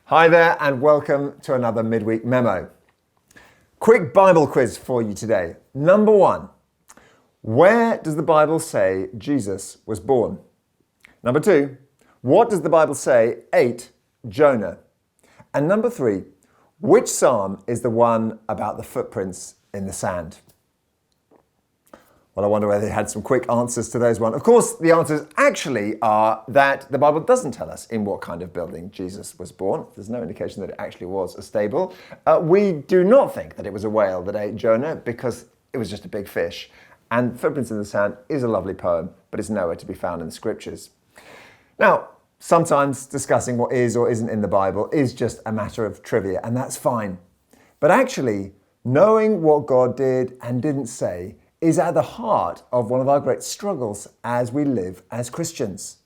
Hi there and welcome to another Midweek Memo. Quick Bible quiz for you today. Number 1, where does the Bible say Jesus was born? Number 2, what does the Bible say ate Jonah? And number 3, which psalm is the one about the footprints in the sand? Well, I wonder whether they had some quick answers to those ones. Of course, the answers actually are that the Bible doesn't tell us in what kind of building Jesus was born. There's no indication that it actually was a stable. We do not think that it was a whale that ate Jonah because it was just a big fish. And Footprints in the Sand is a lovely poem, but it's nowhere to be found in the scriptures. Now, sometimes discussing what is or isn't in the Bible is just a matter of trivia, and that's fine. But actually, knowing what God did and didn't say is at the heart of one of our great struggles as we live as Christians.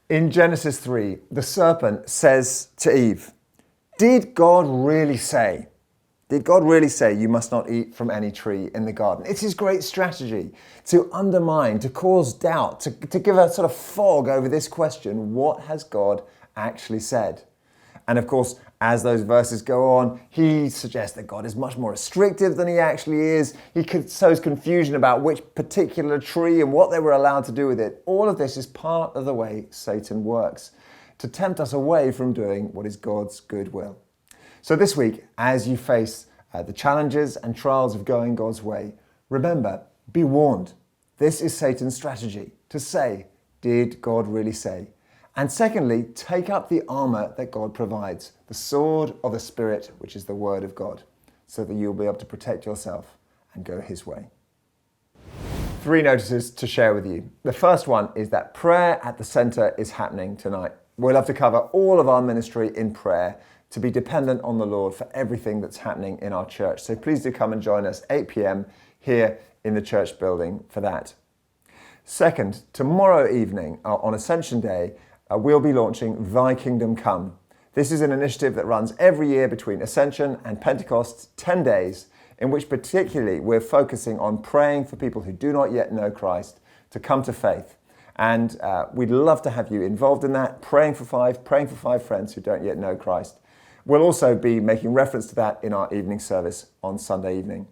In Genesis 3, the serpent says to Eve, "Did God really say? Did God really say you must not eat from any tree in the garden?" It's his great strategy to undermine, to cause doubt, to give a sort of fog over this question, what has God actually said? And of course, as those verses go on, he suggests that God is much more restrictive than he actually is. He sows confusion about which particular tree and what they were allowed to do with it. All of this is part of the way Satan works, to tempt us away from doing what is God's good will. So this week, as you face the challenges and trials of going God's way, remember, be warned. This is Satan's strategy, to say, did God really say? And secondly, take up the armour that God provides, the sword of the Spirit, which is the Word of God, so that you'll be able to protect yourself and go His way. 3 notices to share with you. The first one is that prayer at the centre is happening tonight. We'll have to cover all of our ministry in prayer to be dependent on the Lord for everything that's happening in our church. So please do come and join us 8 p.m. here in the church building for that. Second, tomorrow evening on Ascension Day, we'll be launching Thy Kingdom Come. This is an initiative that runs every year between Ascension and Pentecost, 10 days, in which particularly we're focusing on praying for people who do not yet know Christ to come to faith. And we'd love to have you involved in that, praying for five friends who don't yet know Christ. We'll also be making reference to that in our evening service on Sunday evening.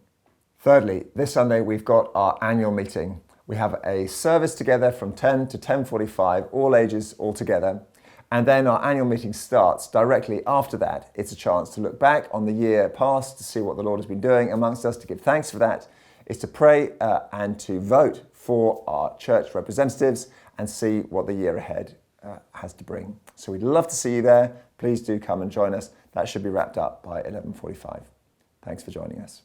Thirdly, this Sunday we've got our annual meeting. We have a service together from 10 to 10:45, all ages all together. And then our annual meeting starts directly after that. It's a chance to look back on the year past, to see what the Lord has been doing amongst us, to give thanks for that. It's to pray and to vote for our church representatives and see what the year ahead has to bring. So we'd love to see you there. Please do come and join us. That should be wrapped up by 11:45. Thanks for joining us.